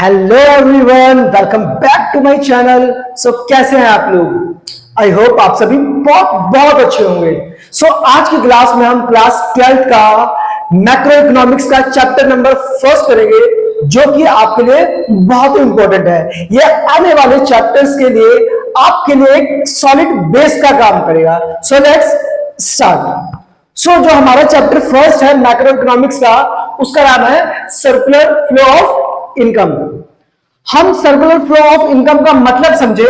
Hello everyone, welcome back to my channel. So कैसे हैं आप लोग? आई होप आप सभी बहुत अच्छे होंगे। आज की क्लास में हम क्लास 12th का मैक्रो इकोनॉमिक्स का चैप्टर नंबर 1 करेंगे, जो कि आपके लिए बहुत इंपॉर्टेंट है। ये आने वाले चैप्टर्स के लिए आपके लिए एक सॉलिड बेस का काम करेगा। Let's start. जो हमारा चैप्टर 1 है मैक्रो इकोनॉमिक्स का, उसका नाम है सर्कुलर फ्लो ऑफ इनकम। हम सर्कुलर फ्लो ऑफ इनकम का मतलब समझे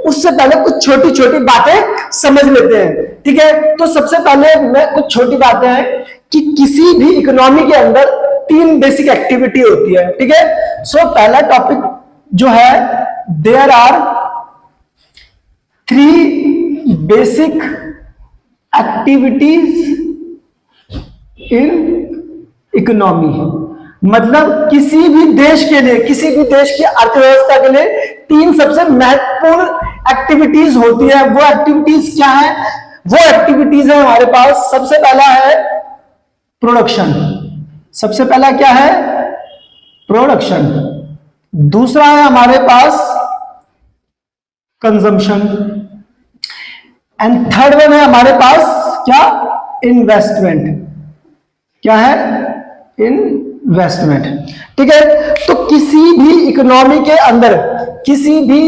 उससे पहले कुछ छोटी छोटी बातें समझ लेते हैं। ठीक है, तो सबसे पहले मैं कुछ छोटी बातें हैं कि किसी भी इकोनॉमी के अंदर 3 बेसिक एक्टिविटी होती है। ठीक है, पहला टॉपिक जो है, there are 3 basic activities in economy. मतलब किसी भी देश के लिए, किसी भी देश की अर्थव्यवस्था के लिए 3 सबसे महत्वपूर्ण एक्टिविटीज होती है। वो एक्टिविटीज क्या है? वो एक्टिविटीज है हमारे पास, सबसे पहला है प्रोडक्शन। सबसे पहला क्या है? प्रोडक्शन। दूसरा है हमारे पास कंजम्पशन, एंड थर्ड वन है हमारे पास क्या? इन्वेस्टमेंट। क्या है? इन्वेस्टमेंट। ठीक है, तो किसी भी इकोनॉमी के अंदर, किसी भी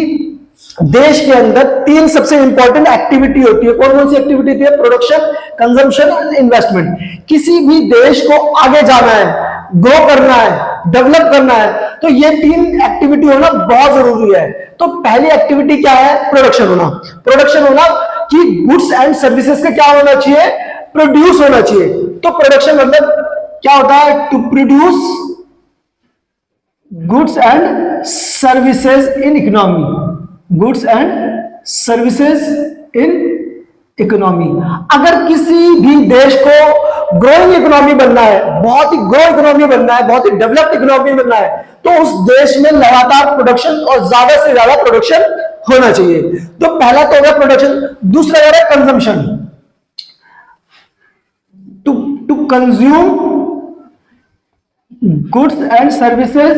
देश के अंदर 3 सबसे इंपॉर्टेंट एक्टिविटी होती है। कौन कौन सी एक्टिविटी होती है? प्रोडक्शन, कंजम्पशन और इन्वेस्टमेंट। किसी भी देश को आगे जाना है, ग्रो करना है, डेवलप करना है, तो ये 3 एक्टिविटी होना बहुत जरूरी है। तो पहली एक्टिविटी क्या है? प्रोडक्शन होना। प्रोडक्शन होना कि गुड्स एंड सर्विसेज का क्या होना चाहिए? प्रोड्यूस होना चाहिए। तो प्रोडक्शन मतलब क्या होता है? To produce goods and services in economy. Goods and services in economy. अगर किसी भी देश को ग्रोइंग इकोनॉमी बनना है, बहुत ही ग्रो इकोनॉमी बनना है, बहुत ही डेवलप्ड इकोनॉमी बनना है, तो उस देश में लगातार प्रोडक्शन और ज्यादा से ज्यादा प्रोडक्शन होना चाहिए। तो पहला तो होगा प्रोडक्शन। दूसरा है consumption. To consume goods and services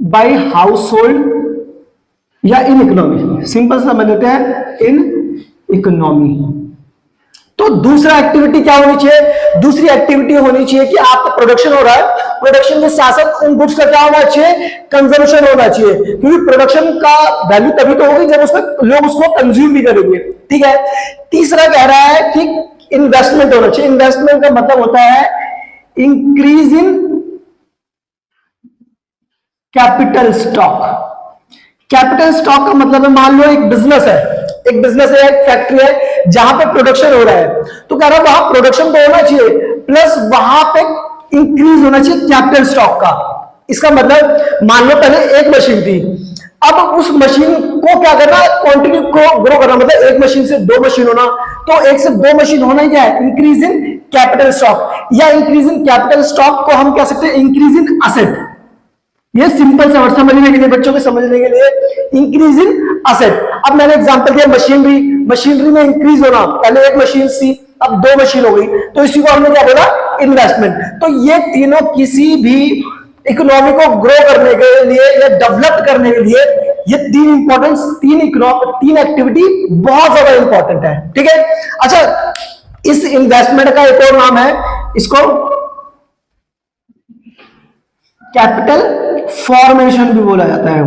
by household या इन इकोनॉमी। सिंपल समझ लेते हैं, इन इकोनॉमी। तो दूसरा एक्टिविटी क्या होनी चाहिए? दूसरी एक्टिविटी होनी चाहिए कि आपका प्रोडक्शन हो रहा है, प्रोडक्शन के साथ साथ उन गुड्स का क्या होना चाहिए? कंजम्पशन होना चाहिए, क्योंकि प्रोडक्शन का वैल्यू तभी तो होगी जब उसमें लोग उसको कंज्यूम भी करेंगे। ठीक है, तीसरा कह रहा है कि इन्वेस्टमेंट होना चाहिए। इन्वेस्टमेंट का मतलब होता है increase in capital stock. Capital stock का मतलब है, मान लो एक बिजनेस है, एक फैक्ट्री है जहां पे प्रोडक्शन हो रहा है, तो कह रहा है वहां प्रोडक्शन तो होना चाहिए, प्लस वहां पे इंक्रीज होना चाहिए कैपिटल स्टॉक का। इसका मतलब मान लो पहले एक मशीन थी, अब उस मशीन को क्या करना? क्वांटिटी को ग्रो करना, मतलब एक मशीन से 2 मशीन होना। तो 1 से 2 मशीन होना ही क्या है? Increase in capital stock. या इंक्रीज इन कैपिटल स्टॉक को हम कह सकते हैं इंक्रीज इन असेट। ये सिंपल सा वर्ड समझने के लिए, बच्चों के समझने के लिए, इंक्रीज इन असेट। अब मैंने एग्जांपल दिया मशीनरी में इंक्रीज होना, पहले 1 मशीन थी, अब 2 मशीन हो गई, तो इसी को हमने क्या बोला? इन्वेस्टमेंट। तो ये तीनों किसी भी इकोनॉमी को ग्रो करने के लिए या डेवलप करने के लिए, ये 3 एक्टिविटी बहुत ज्यादा इंपॉर्टेंट है। ठीक है, अच्छा, इस इन्वेस्टमेंट का एक और नाम है, इसको कैपिटल फॉर्मेशन भी बोला जाता है।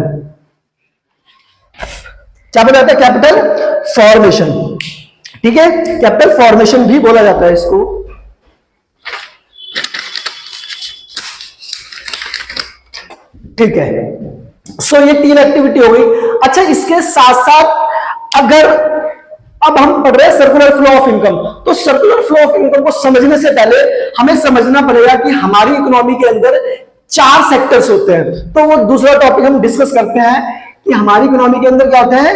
क्या बोला जाता है? Capital formation. ठीक है, कैपिटल फॉर्मेशन भी बोला जाता है इसको। ठीक है, ये 3 एक्टिविटी हो गई। अच्छा, इसके साथ साथ अगर अब हम पढ़ रहे हैं सर्कुलर फ्लो ऑफ इनकम, तो सर्कुलर फ्लो ऑफ इनकम को समझने से पहले हमें समझना पड़ेगा कि हमारी इकोनॉमी के अंदर 4 सेक्टर्स होते हैं। तो वो दूसरा टॉपिक हम डिस्कस करते हैं कि हमारी इकोनॉमी के अंदर क्या होते हैं?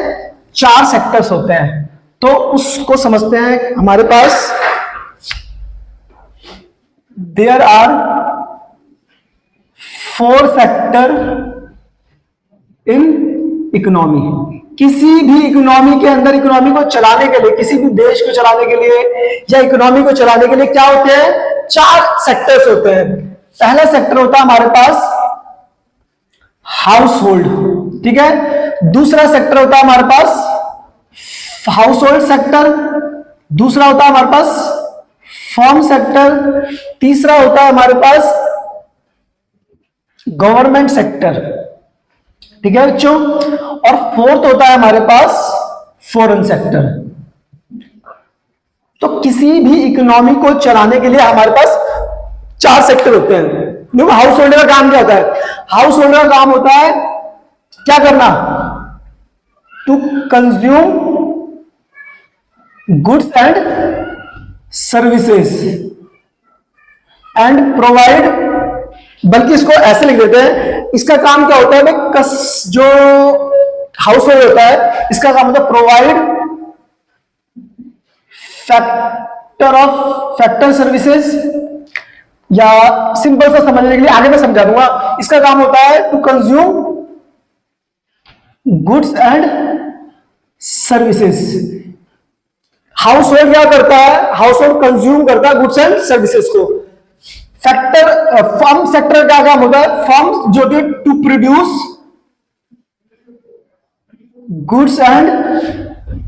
4 सेक्टर्स होते हैं। तो उसको समझते हैं। हमारे पास there are 4 sector in economy. किसी भी इकोनॉमी के अंदर, इकोनॉमी को चलाने के लिए, किसी भी देश को चलाने के लिए या इकोनॉमी को चलाने के लिए क्या होते हैं? चार सेक्टर्स होते हैं। पहला सेक्टर होता है हमारे पास हाउस होल्ड, ठीक है। दूसरा सेक्टर होता है हमारे पास हाउस होल्ड सेक्टर, दूसरा होता है हमारे पास फॉर्म सेक्टर, तीसरा होता है हमारे पास गवर्नमेंट सेक्टर, ठीक है बच्चों, और फोर्थ होता है हमारे पास फॉरेन सेक्टर। तो किसी भी इकोनॉमी को चलाने के लिए हमारे पास चार सेक्टर होते हैं। देखो हाउस होल्डर का काम क्या होता है? हाउस होल्डर का काम होता है क्या करना? To consume goods and services and provide, बल्कि इसको ऐसे लिख देते हैं, इसका काम क्या होता है भाई? जो हाउस होल्ड होता है इसका काम होता है प्रोवाइड फैक्टर सर्विसेज, या सिंपल सा समझने के लिए आगे मैं समझा दूंगा, इसका काम होता है to consume goods and services. Household क्या करता है? हाउस होल्ड कंज्यूम करता है गुड्स एंड सर्विसेज को। फर्म सेक्टर का काम होता है, फर्म जो कि to produce goods and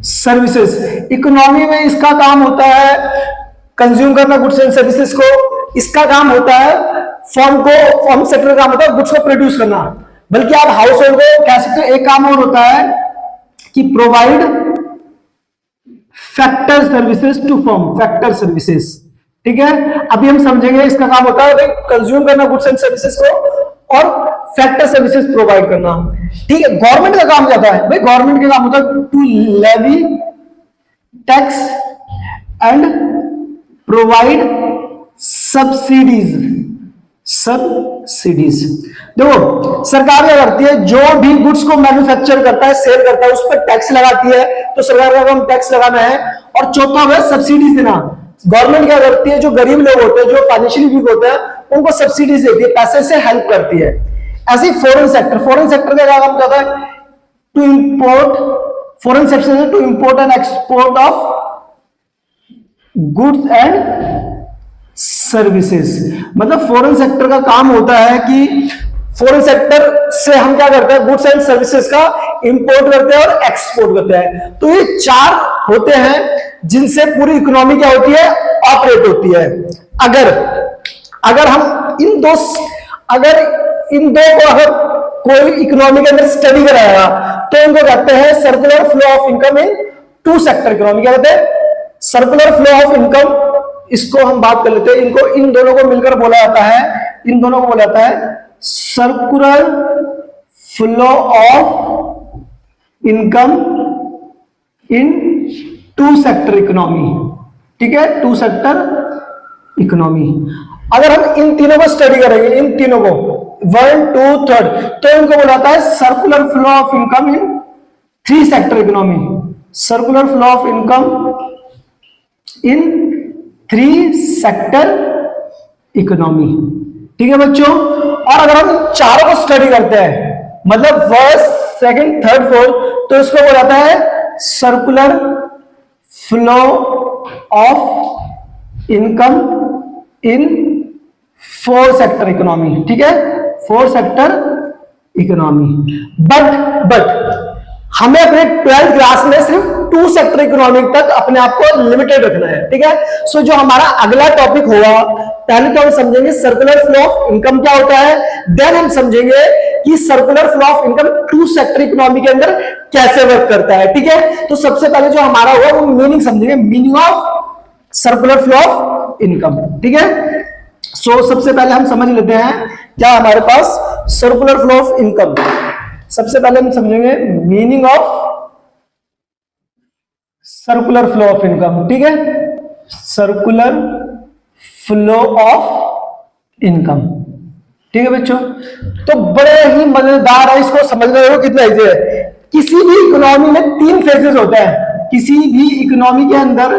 services. Economy में इसका काम होता है कंज्यूम करना गुड्स एंड सर्विसेज को। इसका काम होता है फर्म सेक्टर का काम होता है गुड्स को प्रोड्यूस करना। बल्कि आप हाउस होल्ड को कह सकते हो एक काम और होता है कि provide factor services to firm, factor services, ठीक है। अभी हम समझेंगे इसका काम होता है कंज्यूम करना गुड्स एंड सर्विसेज को और फैक्टर सर्विसेज प्रोवाइड करना, ठीक है। गवर्नमेंट का काम क्या होता है भाई? गवर्नमेंट का काम होता है to levy tax and provide subsidies. देखो सरकार क्या करती है? जो भी गुड्स को मैन्युफैक्चर करता है, सेल करता है, उस पर टैक्स लगाती है, तो सरकार का काम टैक्स लगाना है। और चौथा है सब्सिडीज देना। गवर्नमेंट क्या करती है? जो गरीब लोग होते हैं, जो फाइनेंशियली वीक होते हैं, उनको सब्सिडीज देती है, पैसे से हेल्प करती है। ऐसे ही फॉरेन सेक्टर का काम क्या होता है? To import, foreign sector to import and export of goods and services. मतलब फॉरेन सेक्टर का काम होता है कि फॉरेन सेक्टर से हम क्या करते हैं? गुड्स एंड सर्विसेज का इंपोर्ट करते हैं और एक्सपोर्ट करते हैं। तो ये चार होते हैं जिनसे पूरी इकोनॉमी क्या होती है? ऑपरेट होती है। अगर हम इन दो को अगर कोई इकोनॉमी के अंदर स्टडी कराएगा तो इनको कहते हैं circular flow of income in two sector economy. क्या कहते हैं? Circular flow of income. इसको हम बात कर लेते हैं, इनको इन दोनों को मिलकर बोला जाता है, इन दोनों को बोला जाता है circular flow of income in two sector economy, ठीक है, टू सेक्टर इकोनॉमी। अगर हम इन तीनों को स्टडी करेंगे, इन तीनों को 1, 2, 3, तो इनको बोला जाता है circular flow of income in three sector economy. Circular flow of income in three sector economy, ठीक है बच्चों। और अगर हम चारों को स्टडी करते हैं, मतलब फर्स्ट, सेकंड, थर्ड, फोर्थ, तो इसको बोला जाता है circular flow of income in four sector economy, ठीक है, फोर सेक्टर इकोनॉमी। बट हमें अपने 12th क्लास में सिर्फ टू सेक्टर इकोनॉमी तक अपने आप को लिमिटेड रखना है, ठीक है। सो जो हमारा अगला टॉपिक होगा, पहले तो हम समझेंगे सर्कुलर फ्लो ऑफ इनकम क्या होता है, देन हम समझेंगे कि circular flow of income two sector economy के अंदर कैसे वर्क करता है, ठीक है। तो सबसे पहले जो हमारा होगा वो मीनिंग समझेंगे, meaning of circular flow of income, ठीक है। सो सबसे पहले हम समझ लेते हैं क्या हमारे पास सर्कुलर फ्लो ऑफ इनकम। सबसे पहले हम समझेंगे meaning of circular flow of income, ठीक है, सर्कुलर फ्लो ऑफ इनकम, ठीक है बच्चों। तो बड़े ही मजेदार है, इसको समझना हो कितना इजी है। किसी भी इकोनॉमी में तीन फेजेस होते हैं, किसी भी इकोनॉमी के अंदर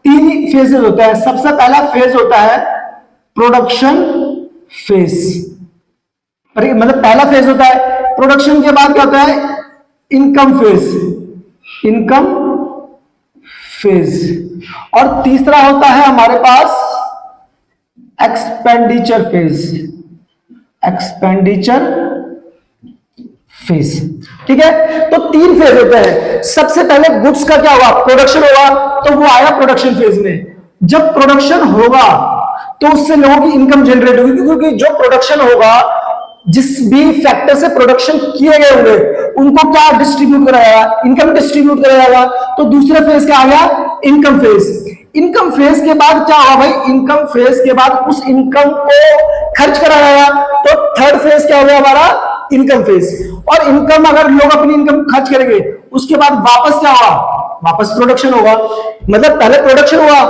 तीन फेजेस होते हैं। सबसे पहला फेज होता है प्रोडक्शन फेज, मतलब पहला फेज होता है। प्रोडक्शन के बाद क्या होता है? Income phase, income phase. और तीसरा होता है हमारे पास एक्सपेंडिचर फेज, एक्सपेंडिचर फेज। ठीक है, तो 3 फेज होते हैं। सबसे पहले गुड्स का क्या हुआ, प्रोडक्शन होगा, तो वो आया प्रोडक्शन फेज में। जब प्रोडक्शन होगा तो उससे लोगों की इनकम जनरेट होगी, क्योंकि जो प्रोडक्शन होगा, जिस भी फैक्टर से प्रोडक्शन किए गए होंगे उनको क्या डिस्ट्रीब्यूट कराया, इनकम डिस्ट्रीब्यूट कराया। तो दूसरे फेज क्या आ गया, इनकम फेज। इनकम फेज के बाद क्या हुआ भाई, इनकम फेज के बाद उस इनकम को खर्च कराया, तो थर्ड फेज क्या हो गया हमारा, इनकम फेज। और इनकम, अगर लोग अपनी इनकम खर्च करेंगे उसके बाद वापस क्या होगा, वापस प्रोडक्शन होगा। मतलब पहले प्रोडक्शन हुआ,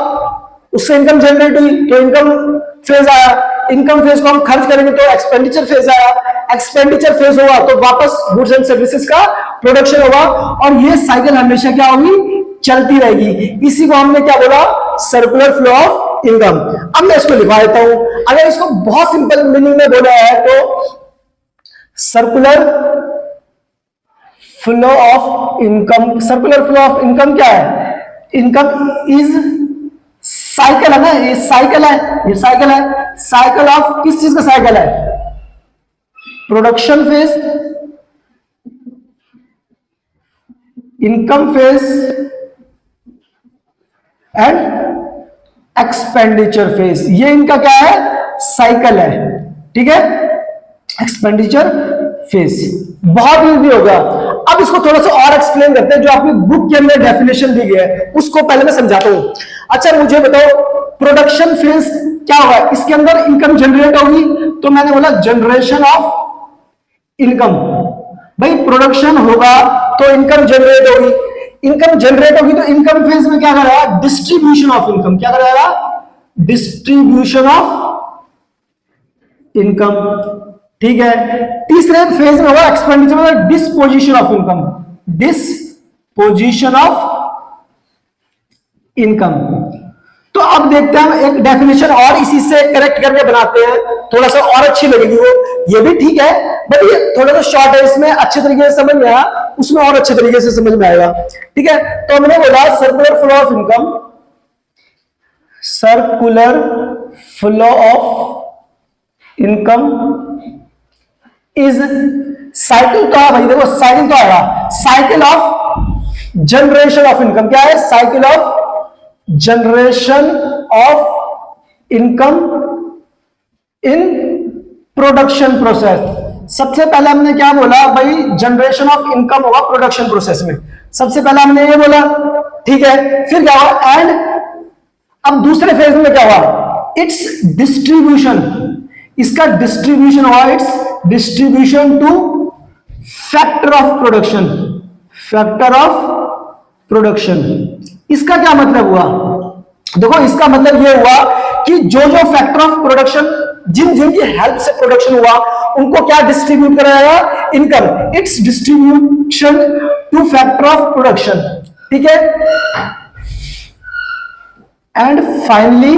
उससे इनकम जनरेट हुई, तो इनकम फेज आया। इनकम फेज को हम खर्च करेंगे तो एक्सपेंडिचर फेज आया। एक्सपेंडिचर फेज हुआ तो वापस गुड्स एंड सर्विसेज का प्रोडक्शन होगा। और ये साइकिल हमेशा क्या होगी, चलती रहेगी। इसी को हमने क्या बोला, सर्कुलर फ्लो ऑफ इनकम। अब मैं इसको लिखा देता हूं। अगर इसको बहुत सिंपल मीनिंग में बोला है तो circular flow of income, circular flow of income क्या है, इनकम इज साइकिल है ना, ये साइकिल है, ये साइकिल है। साइकिल ऑफ किस चीज का साइकिल है, production phase, income phase and expenditure phase. ये इनका क्या है, साइकिल है। ठीक है, एक्सपेंडिचर फेज बहुत इजी हो गया। अब इसको थोड़ा सा और एक्सप्लेन करते हैं, जो आपकी बुक के अंदर डेफिनेशन दी गई है उसको पहले मैं समझाता हूं। अच्छा मुझे बताओ, प्रोडक्शन फेज क्या होगा, इसके अंदर इनकम जनरेट होगी, तो मैंने बोला जनरेशन ऑफ इनकम। भाई प्रोडक्शन होगा तो इनकम जनरेट होगी, इनकम जनरेट होगी तो इनकम फेज में क्या करेगा, डिस्ट्रीब्यूशन ऑफ इनकम। क्या करेगा, डिस्ट्रीब्यूशन ऑफ इनकम। ठीक है, तीसरे फेज में होगा एक्सपेंडिचर में disposition of income, disposition of income. तो अब देखते हैं हम एक डेफिनेशन और इसी से करेक्ट करके बनाते हैं, थोड़ा सा और अच्छी लगेगी वो। ये भी ठीक है बट ये थोड़ा सा शॉर्ट है, इसमें अच्छे तरीके से समझ में आया, उसमें और अच्छे तरीके से समझ में आएगा। ठीक है, तो हमने बोला circular flow of income, circular flow of income is cycle. तो भाई देखो साइकिल तो आएगा, cycle of generation of income. क्या है, cycle of generation of income in production process. सबसे पहले हमने क्या बोला भाई, जनरेशन ऑफ इनकम होगा प्रोडक्शन प्रोसेस में, सबसे पहले हमने ये बोला। ठीक है, फिर क्या हुआ, एंड अब दूसरे फेज में क्या हुआ, इट्स डिस्ट्रीब्यूशन, इसका डिस्ट्रीब्यूशन हुआ, it's distribution two factor of production, factor of production. इसका क्या मतलब हुआ, देखो इसका मतलब ये हुआ कि जो जो फैक्टर ऑफ प्रोडक्शन, जिन जिन की हेल्प से प्रोडक्शन हुआ उनको क्या डिस्ट्रीब्यूट कराया, income, it's distribution two factor of production. ठीक है, and finally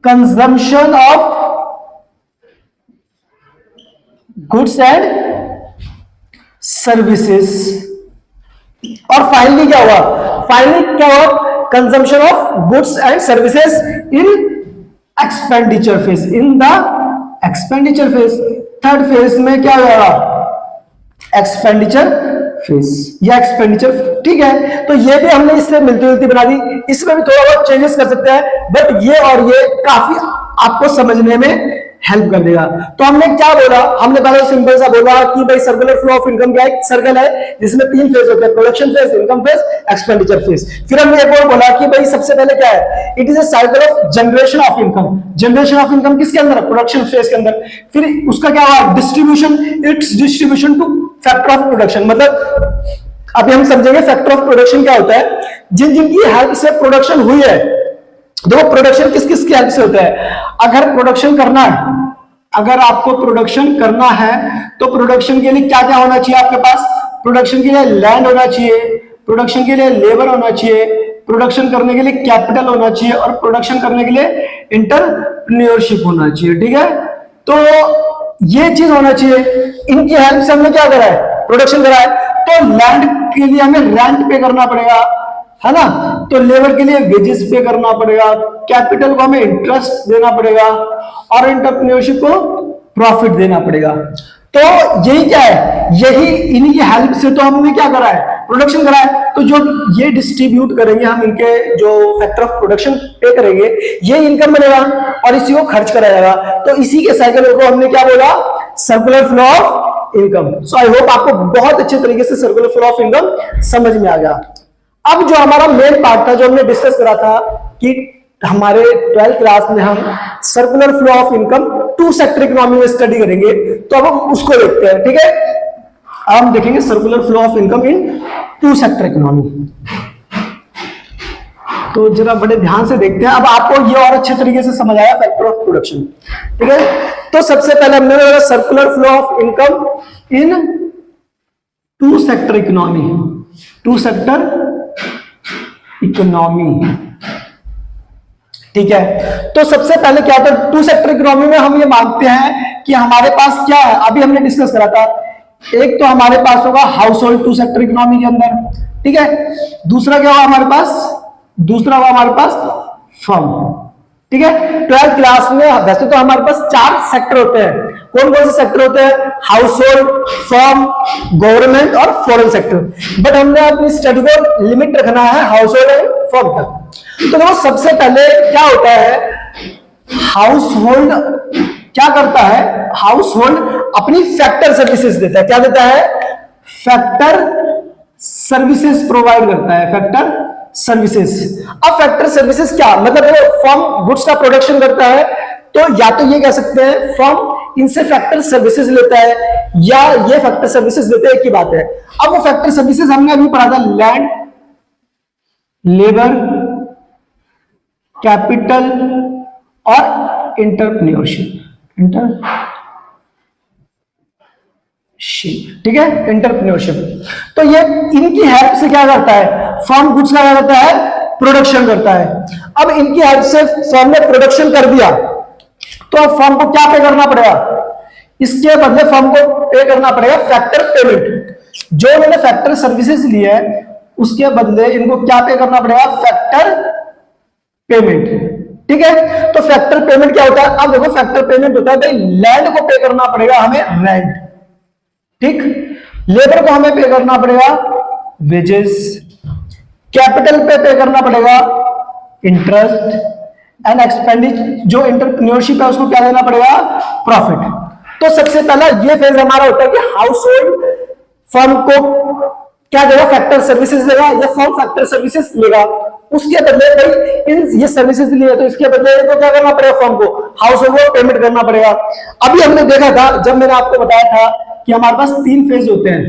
consumption of goods and services. और फाइनली क्या हुआ, फाइनली क्या हुआ, consumption of goods and services in expenditure phase, in the expenditure phase. Third phase में क्या होगा, एक्सपेंडिचर फेज या एक्सपेंडिचर। ठीक है, तो ये भी हमने इससे मिलती जुलती बना दी, इसमें भी थोड़ा बहुत चेंजेस कर सकते हैं बट ये और ये काफी आपको समझने में हेल्प कर देगा। तो हमने क्या बोला, हमने पहले सिंपल सा बोला कि भाई सर्कुलर फ्लो ऑफ इनकम क्या है, सर्कल है जिसमें 3 फेज होते हैं, production phase, income phase, expenditure phase. फिर हमने एक और बोला कि भाई सबसे पहले क्या है, it is a cycle of generation of income. Generation of income किसके अंदर, प्रोडक्शन फेज के अंदर। फिर उसका क्या हुआ, distribution, it's distribution two factor of production. मतलब अभी हम समझेंगे फैक्टर ऑफ प्रोडक्शन क्या होता है, जिन जिनकी हेल्प से प्रोडक्शन हुई है। देखो प्रोडक्शन किस किस की हेल्प से होता है, अगर प्रोडक्शन करना है, अगर आपको प्रोडक्शन करना है तो प्रोडक्शन के लिए क्या क्या होना चाहिए आपके पास, प्रोडक्शन के लिए लैंड होना चाहिए, प्रोडक्शन के लिए लेबर होना चाहिए, प्रोडक्शन करने के लिए कैपिटल होना चाहिए और प्रोडक्शन करने के लिए एंटरप्रेन्योरशिप होना चाहिए। ठीक है, तो ये चीज होना चाहिए, इनकी हेल्प से हमने क्या करा है, प्रोडक्शन करा है। तो लैंड के लिए हमें रेंट पे करना पड़ेगा, है ना। तो लेबर के लिए वेजेस पे करना पड़ेगा, कैपिटल को हमें इंटरेस्ट देना पड़ेगा और एंटरप्रेन्योरशिप को प्रॉफिट देना पड़ेगा। तो यही क्या है, यही इन्हीं की हेल्प से तो हमने क्या करा है, प्रोडक्शन करा है। तो जो ये डिस्ट्रीब्यूट करेंगे हम, इनके जो फैक्टर ऑफ प्रोडक्शन पे करेंगे, ये इनकम बनेगा और इसी को खर्च करा जाएगा। तो इसी के साइकिल को हमने क्या बोला, circular flow of income. So I hope आपको बहुत अच्छे तरीके से सर्कुलर फ्लो ऑफ इनकम समझ में आ गया। अब जो हमारा मेन पार्ट था, जो हमने डिस्कस करा था कि हमारे 12th क्लास में हम circular flow of income 2 sector economy में स्टडी करेंगे, तो अब हम उसको देखते हैं। ठीक है, अब हम देखेंगे circular flow of income in 2 sector economy. तो जरा बड़े ध्यान से देखते हैं, अब आपको ये और अच्छे तरीके से समझ आया फैक्टर ऑफ प्रोडक्शन। ठीक है, तो सबसे पहले हमने देखा circular flow of income in 2 sector economy. 2 sector economy, ठीक है। तो सबसे पहले क्या होता है, 2 सेक्टर इकोनॉमी में हम ये मानते हैं कि हमारे पास क्या है, अभी हमने डिस्कस करा था, एक तो हमारे पास होगा हाउस होल्ड 2 सेक्टर इकोनॉमी के अंदर, ठीक है। दूसरा क्या होगा हमारे पास, दूसरा होगा हमारे पास फर्म। ठीक है, 12th क्लास में वैसे तो हमारे पास 4 सेक्टर होते हैं। कौन कौन से सेक्टर होते हैं, हाउस होल्ड, फर्म, गवर्नमेंट और फॉरेन सेक्टर। बट हमने अपनी स्टडी को लिमिट रखना है हाउस होल्ड और फर्म तक। तो देखो सबसे पहले क्या होता है, हाउस होल्ड क्या करता है, हाउस होल्ड अपनी फैक्टर सर्विसेज देता है। क्या देता है, फैक्टर सर्विसेज प्रोवाइड करता है, फैक्टर सर्विसेज। अब फैक्टर सर्विसेज क्या मतलब, वो फर्म गुड्स का प्रोडक्शन करता है, तो या तो ये कह सकते हैं फर्म इनसे फैक्टर सर्विसेज लेता है, या ये फैक्टर सर्विसेज देते हैं, एक ही बात है। अब वो फैक्टर सर्विसेज हमने अभी पढ़ा था, लैंड, लेबर, कैपिटल और इंटरप्रेन्योरशिप। ठीक है, इंटरप्रेन्योरशिप। तो ये इनकी हेल्प से क्या करता है, फर्म गुड्स का क्या करता है, प्रोडक्शन करता है। अब इनकी हेल्प से फर्म ने प्रोडक्शन कर दिया, तो अब फर्म को क्या पे करना पड़ेगा, इसके बदले फर्म को पे करना पड़ेगा फैक्टर पेमेंट। जो इन्होंने फैक्टर सर्विसेज लिया है उसके बदले इनको क्या पे करना पड़ेगा, फैक्टर पेमेंट। ठीक है, तो फैक्टर पेमेंट क्या होता है, अब देखो फैक्टर पेमेंट होता है भाई, लैंड को पे करना पड़ेगा हमें रेंट, ठीक, लेबर को हमें पे करना पड़ेगा वेजेस, कैपिटल पे करना पड़ेगा इंटरेस्ट, एंड एक्सपेंडिचर जो एंटरप्रेन्योरशिप है उसको क्या देना पड़ेगा, प्रॉफिट। तो सबसे पहला ये फेज हमारा होता है कि हाउस होल्ड फर्म को क्या देगा, फैक्टर सर्विसेज देगा, या फर्म फैक्टर सर्विसेज लेगा, उसके बदले भाई इन ये सर्विसेज लिए तो इसके बदले इनको क्या करना पड़ेगा, फर्म को, हाउस होल्ड को पेमेंट करना पड़ेगा। अभी हमने देखा था जब मैंने आपको बताया था कि हमारे पास 3 फेज होते हैं।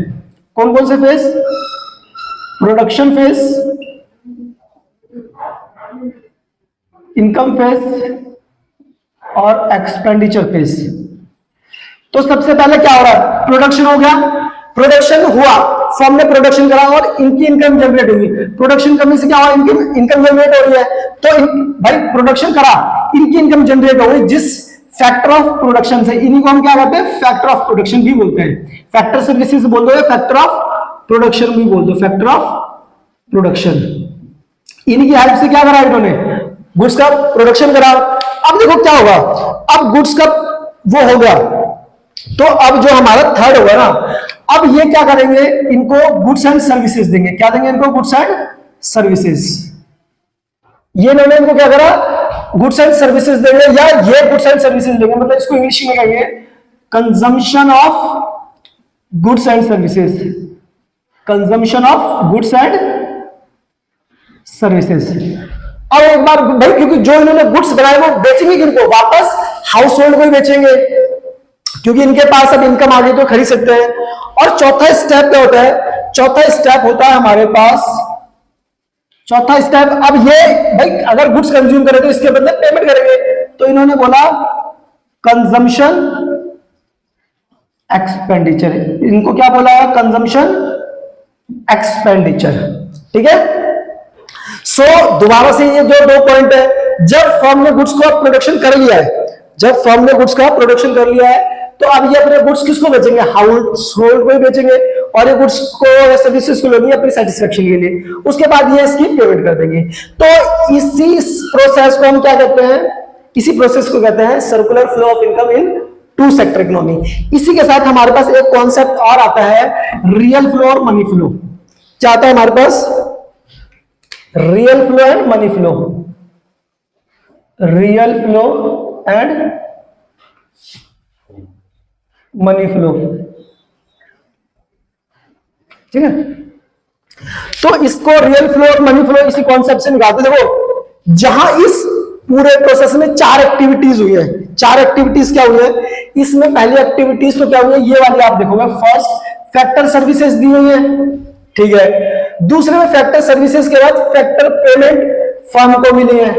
कौन कौन से phase, production phase, income phase और एक्सपेंडिचर फेज। तो सबसे पहले क्या हो रहा है, प्रोडक्शन हो गया, प्रोडक्शन हुआ, फर्म ने प्रोडक्शन करा और इनकी इनकम जनरेट हुई। प्रोडक्शन करने से क्या हुआ, इनकी इनकम जनरेट हो रही है, तो भाई प्रोडक्शन करा, इनकी इनकम जनरेट हो गई जिस फैक्टर ऑफ प्रोडक्शन से, इन्हीं को हम क्या कहते हैं, फैक्टर ऑफ प्रोडक्शन भी बोलते हैं। फैक्टर सर्विसेज बोल दो, फैक्टर ऑफ प्रोडक्शन भी बोल दो, फैक्टर ऑफ प्रोडक्शन। इनकी हेल्प से क्या करा इन्होंने, गुड्स का प्रोडक्शन करा। अब देखो क्या होगा, अब गुड्स का वो हो गया, तो अब जो हमारा थर्ड होगा ना, अब ये क्या करेंगे, इनको गुड्स एंड सर्विसेज देंगे। क्या देंगे इनको, गुड्स एंड सर्विसेज। ये इन्होंने इनको क्या करा, गुड्स एंड सर्विसेज देंगे, या ये गुड्स एंड सर्विसेज देंगे, मतलब इसको इंग्लिश में कहेंगे consumption of goods and services, consumption of goods and services. अब एक बार भाई, क्योंकि जो इन्होंने गुड्स बनाए वो बेचेंगे किनको, वापस हाउस होल्ड को ही बेचेंगे, क्योंकि इनके पास अब इनकम आ गई तो खरीद सकते हैं। और चौथा स्टेप क्या होता है, चौथा स्टेप होता है हमारे पास, चौथा स्टेप, अब ये भाई अगर गुड्स कंज्यूम करें तो इसके बदले पेमेंट करेंगे, तो इन्होंने बोला कंजम्पशन एक्सपेंडिचर, इनको क्या बोला है, कंजम्पशन एक्सपेंडिचर। ठीक है, सो दोबारा से ये जो 2 पॉइंट है, जब फर्म ने गुड्स का प्रोडक्शन कर लिया है, जब फर्म ने गुड्स का प्रोडक्शन कर लिया है, तो अब ये अपने गुड्स किसको बेचेंगे, हाउस होल्ड को ही बेचेंगे, और ये गुड्स को या सर्विसेज को लेंगे अपनी सेटिस्फेक्शन के लिए, उसके बाद ये इसकी पेमेंट कर देंगे। तो इसी प्रोसेस को हम क्या कहते हैं, इसी प्रोसेस को कहते हैं circular flow of income in two sector economy. इसी के साथ हमारे पास एक कॉन्सेप्ट और आता है, रियल फ्लो और मनी फ्लो। क्या आता है हमारे पास, real flow and money flow, real flow and money flow, ठीक है। तो इसको रियल फ्लो और मनी फ्लो इसी कॉन्सेप्ट से निकालते। देखो जहां इस पूरे प्रोसेस में 4 एक्टिविटीज हुई है, 4 एक्टिविटीज क्या हुई है इसमें, पहली एक्टिविटीज तो क्या हुई है, ये वाली आप देखोगे, फर्स्ट फैक्टर सर्विसेज दी हुई है, ठीक है। दूसरे में फैक्टर सर्विसेज के बाद फैक्टर पेमेंट फर्म को मिली है।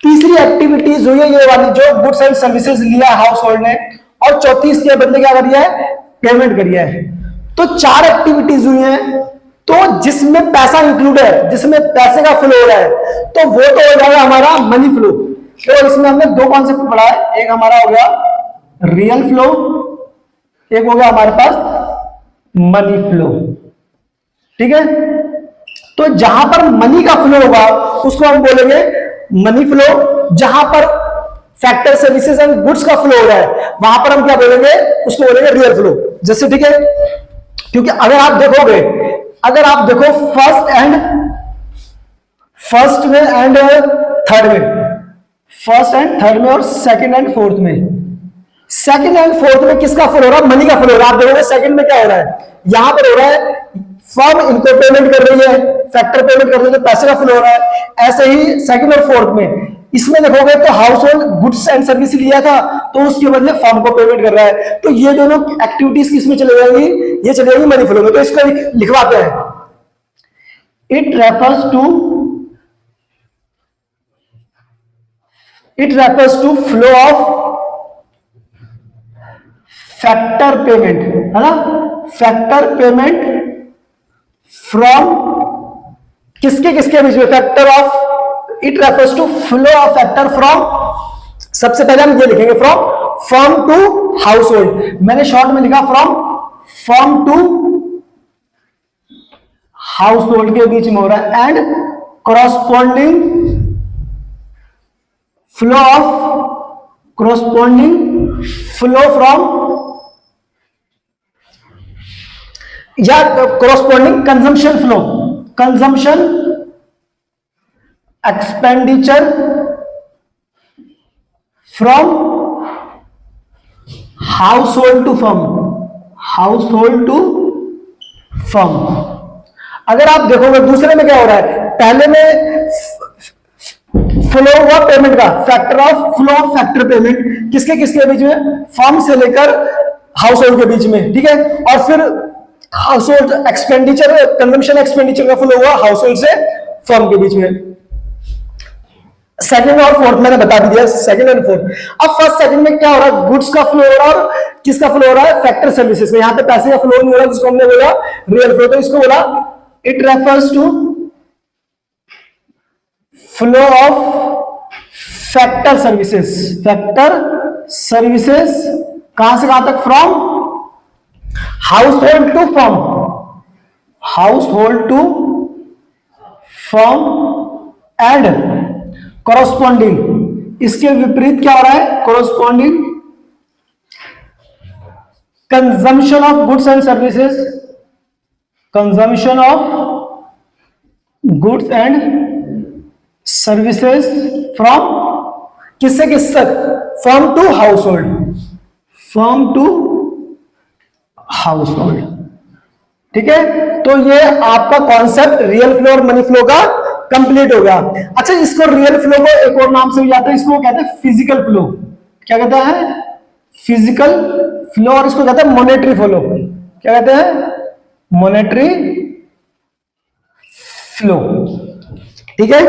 तीसरी एक्टिविटीज हुई है ये वाली जो गुड्स एंड सर्विसेज लिया हाउस होल्ड ने, और चौथी इसके बंदे क्या करिए है, पेमेंट करिए है। तो 4 एक्टिविटीज हुई हैं, तो जिसमें पैसा इंक्लूड है, जिसमें पैसे का फ्लो हो रहा है, तो वो तो हो जाएगा हमारा मनी फ्लो। तो इसमें हमने 2 कॉन्सेप्ट पढ़ा है, एक हमारा हो गया रियल फ्लो, एक हो गया हमारे पास मनी फ्लो, ठीक है। तो जहां पर मनी का फ्लो होगा उसको हम बोलेंगे मनी फ्लो, जहां पर फैक्टर सर्विसेज एंड गुड्स का फ्लो हो रहा है वहां पर हम क्या बोलेंगे, उसको बोलेंगे रियल फ्लो। जैसे ठीक है, क्योंकि अगर आप देखोगे, अगर आप देखो फर्स्ट में एंड थर्ड में, फर्स्ट एंड थर्ड में और सेकंड एंड फोर्थ में, सेकंड एंड फोर्थ में किसका फ्लो हो रहा है, मनी का फ्लो हो रहा है। आप देखोगे सेकंड में क्या हो रहा है, यहां पर हो रहा है फर्म इनको पेमेंट कर रही है, फैक्टर पेमेंट कर रही है, तो पैसे का फ्लो हो रहा है। ऐसे ही सेकंड और फोर्थ में, इसमें देखोगे तो house hold goods and service लिया था तो उसके बदले फर्म को पेमेंट कर रहा है। तो ये दोनों एक्टिविटीज किसमें चले जाएंगी, ये चले जाएंगी मनी फ्लो में। तो इसको लिखवाते हैं, it refers to flow of factor payment, है ना, फैक्टर पेमेंट फ्रॉम किसके किसके बीच में, factor of, it refers to flow of factor from, सबसे पहले हम ये लिखेंगे from firm to household, मैंने शॉर्ट में लिखा from firm to household के बीच में हो रहा है, एंड कॉरस्पॉन्डिंग फ्लो फ्रॉम, या corresponding consumption expenditure from household to firm, अगर आप देखोगे दूसरे में क्या हो रहा है, पहले में फ्लो हुआ पेमेंट का, factor of flow of factor payment किसके किसके बीच में, फर्म से लेकर हाउस होल्ड के बीच में, ठीक है। और फिर house hold expenditure, consumption expenditure का फ्लो हुआ हाउस होल्ड से फर्म के बीच में। सेकंड और फोर्थ मैंने बता भी दिया, सेकंड एंड फोर्थ। अब फर्स्ट सेकंड में क्या हो रहा है, गुड्स का फ्लो हो रहा है और किसका फ्लो हो रहा है, फैक्टर सर्विसेज का। यहां पे पैसे का फ्लो नहीं हो रहा, जिसको हमने बोला रियल फ्लो। तो इसको बोला it refers to flow of factor services कहां से कहां तक, from household to firm and corresponding, इसके विपरीत क्या हो रहा है, corresponding consumption of goods and services, from किससे किस तक, फर्म टू हाउस होल्ड, ठीक है। तो ये आपका कॉन्सेप्ट रियल फ्लो और मनी फ्लो का कंप्लीट हो गया। अच्छा, इसको रियल फ्लो को एक और नाम से भी जाता है, इसको कहते हैं फिजिकल फ्लो। क्या कहता है, फिजिकल फ्लो, और इसको कहते हैं मॉनेटरी फ्लो। क्या कहते हैं, मॉनेटरी फ्लो, ठीक है।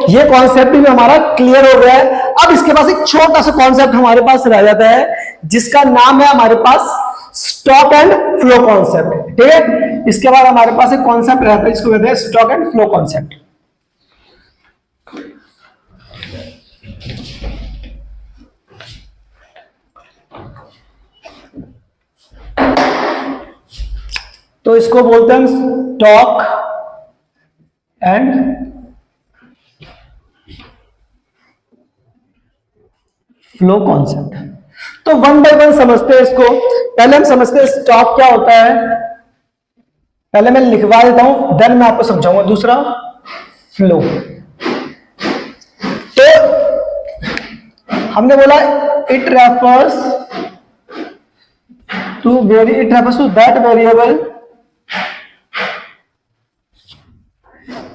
ये कॉन्सेप्ट भी हमारा क्लियर हो गया है। अब इसके पास एक छोटा सा कॉन्सेप्ट हमारे पास रह जाता है, जिसका नाम है हमारे पास स्टॉक एंड फ्लो कॉन्सेप्ट, ठीक है। इसके बाद हमारे पास एक कॉन्सेप्ट रहता है, इसको कहते हैं स्टॉक एंड फ्लो कॉन्सेप्ट। तो इसको बोलते हैं स्टॉक एंड फ्लो कॉन्सेप्ट। तो वन बाय वन समझते हैं इसको। पहले हम समझते हैं स्टॉक क्या होता है, पहले मैं लिखवा देता हूं, देन मैं आपको समझाऊंगा। दूसरा फ्लो, तो हमने बोला it refers to that variable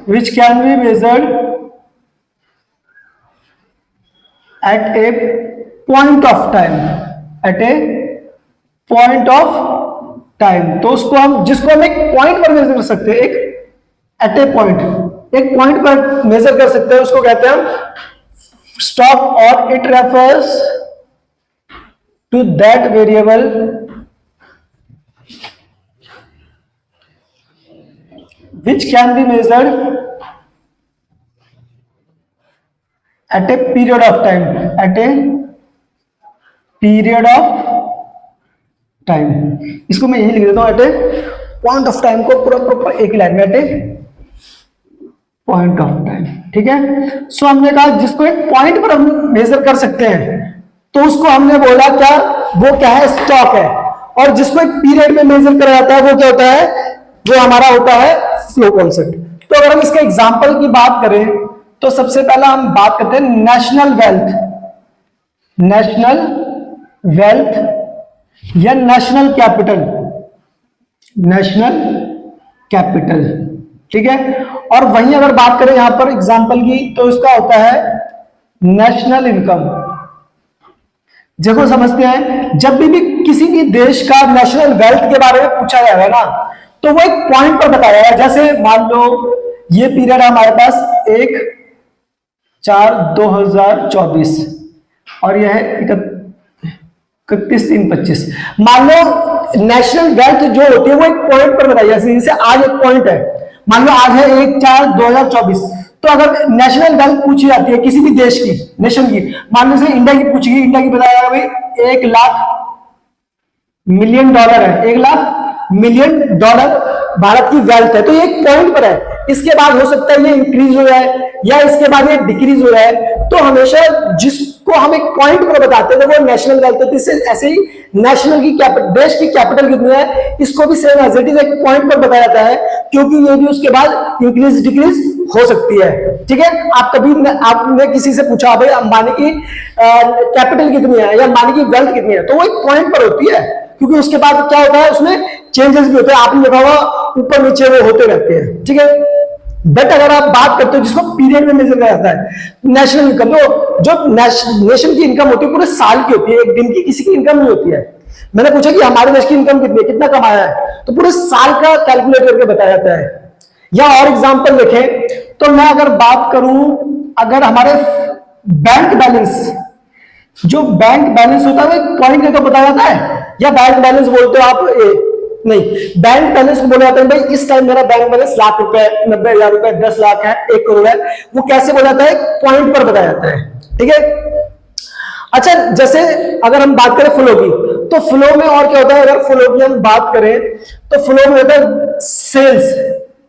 which can be measured at a point of time, at a point of time। तो उसको हम, जिसको हम एक पॉइंट पर मेजर कर सकते हैं, एक एट ए पॉइंट, एक पॉइंट पर मेजर कर सकते हैं, उसको कहते हैं हम स्टॉक। और it refers to that variable which can be measured at a period of time, at a period of time। इसको मैं यही लिख देता हूं, at a point of time को पूरा प्रॉपर एक लाइन में, at a point of time. ठीक है, सो हमने कहा जिसको एक पॉइंट पर हम मेजर कर सकते हैं, तो उसको हमने बोला क्या, वो क्या है, स्टॉक है। और जिसको एक पीरियड में मेजर करा जाता है, वो क्या होता है, वो हमारा होता है फ्लो कॉन्सेप्ट। तो अगर हम इसके एग्जांपल की बात करें, तो सबसे पहला हम बात करते हैं नेशनल वेल्थ, नेशनल वेल्थ या नेशनल कैपिटल, नेशनल कैपिटल। ठीक है, और वहीं अगर बात करें यहां पर एग्जांपल की, तो इसका होता है नेशनल इनकम। देखो समझते हैं, जब भी किसी भी देश का नेशनल वेल्थ के बारे में पूछा जाएगा ना, तो वो एक पॉइंट पर बताया है। जैसे मान लो ये पीरियड है हमारे पास 1/4/2024 और यह है 31/3/25। मान लो नेशनल वेल्थ जो होती है वो एक पॉइंट पर बताई, जैसे आज एक पॉइंट है, मान लो आज है 1/4/2024। तो अगर नेशनल वेल्थ पूछी जाती है किसी भी देश की, नेशन की, मान लो से इंडिया की पूछेगी, इंडिया की बताया भाई 1 लाख मिलियन डॉलर है, 1 लाख मिलियन डॉलर भारत की वेल्थ है। तो ये एक पॉइंट पर है, इसके बाद हो सकता है ये इंक्रीज हो जाए या इसके बाद ये डिक्रीज हो जाए। तो हमेशा जिसको हम एक पॉइंट पर बताते हैं वो नेशनल वेल्थ होती है। ऐसे ही नेशनल की देश की कैपिटल कितनी है, इसको भी सेम एज इट इज एक पॉइंट पर बताया जाता है, क्योंकि ये भी उसके बाद इंक्रीज डिक्रीज हो सकती है। ठीक है, आप कभी आपने किसी से पूछा भाई अंबानी की कैपिटल कितनी है या अंबानी की वेल्थ कितनी है, तो वो एक पॉइंट पर होती है, क्योंकि उसके बाद क्या होता है, उसमें चेंजेस भी होते हैं। आपने देखा होगा ऊपर नीचे वो होते रहते हैं। ठीक है, बट अगर आप बात करते हो जिसको पीरियड में मेजर किया जाता है, नेशनल इनकम, तो जो नेशन की इनकम होती है पूरे साल की होती है, एक दिन की किसी की इनकम नहीं होती है। मैंने पूछा कि हमारे देश की इनकम कितनी है, कितना कमाया है, तो पूरे साल का कैलकुलेट करके बताया जाता है। या और एग्जांपल देखें तो मैं अगर बात करूं, अगर हमारे बैंक बैलेंस, जो बैंक बैलेंस होता है वो एक पॉइंट देकर बताया जाता है, या बैंक बैलेंस बोलते हो आप नहीं, बैंक बैलेंस को बोला जाता है भाई इस टाइम मेरा बैंक बैलेंस लाख रुपए, 90,000 रुपए, 10 लाख है, 1 करोड़ है। वो कैसे बोला जाता है, पॉइंट पर बताया जाता है। ठीक है, अच्छा जैसे अगर हम बात करें फ्लो की, तो फ्लो में और क्या होता है, अगर फ्लो की हम बात करें तो फ्लो में होता है सेल्स।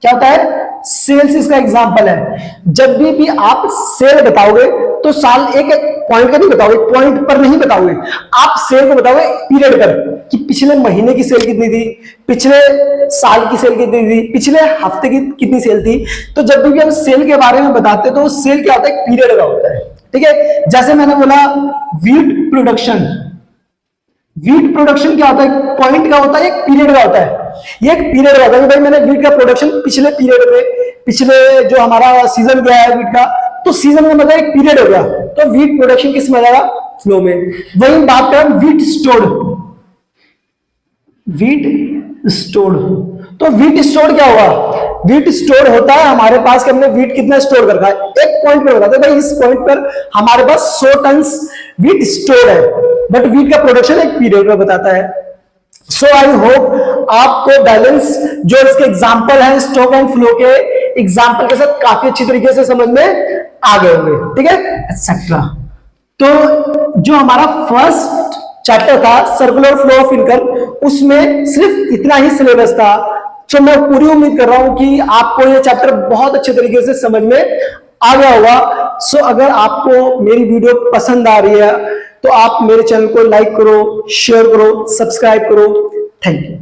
क्या होता है, सेल्स इसका एग्जांपल है। जब भी आप सेल बताओगे तो साल एक पॉइंट का नहीं बताओगे, पॉइंट पर नहीं बताओगे, आप सेल को बताओगे पीरियड पर, कि पिछले महीने की सेल कितनी थी, पिछले साल की सेल कितनी थी, पिछले हफ्ते की कितनी सेल थी। तो जब भी हम सेल के बारे में बताते हैं तो सेल क्या होता है, पीरियड का होता है। ठीक है, जैसे मैंने बोला वीट प्रोडक्शन, वीट प्रोडक्शन क्या होता है, पॉइंट का होता है, एक पीरियड का होता है। ये एक पीरियड का होता है, भाई मैंने वीट का प्रोडक्शन पिछले पीरियड में, पिछले जो हमारा सीजन गया है वीट का, तो सीजन का मतलब एक पीरियड हो गया। तो वीट प्रोडक्शन किस में आएगा, फ्लो में। वही बात करें वीट स्टोर्ड, वीट स्टोर्ड, तो वीट स्टोर क्या होगा, वीट स्टोर होता है हमारे पास कि हमने वीट कितना स्टोर कर रखा है, एक पॉइंट पर बताते हैं भाई इस पॉइंट पर हमारे पास 100 टन वीट स्टोर है, बट वीट का प्रोडक्शन एक पीरियड में बताता है। सो आई होप आपको बैलेंस जो इसके एग्जांपल है स्टॉक एंड फ्लो के एग्जांपल के साथ काफी अच्छी तरीके से समझ में आ गए होंगे। ठीक है, एक्सेट्रा। तो जो हमारा फर्स्ट चैप्टर था सर्कुलर फ्लो ऑफ इनकम, उसमें सिर्फ इतना ही सिलेबस था, सो मैं पूरी उम्मीद कर रहा हूं कि आपको ये चैप्टर बहुत अच्छे तरीके से समझ में आ गया होगा। सो अगर आपको मेरी वीडियो पसंद आ रही है तो आप मेरे चैनल को लाइक करो, शेयर करो, सब्सक्राइब करो। Thank you.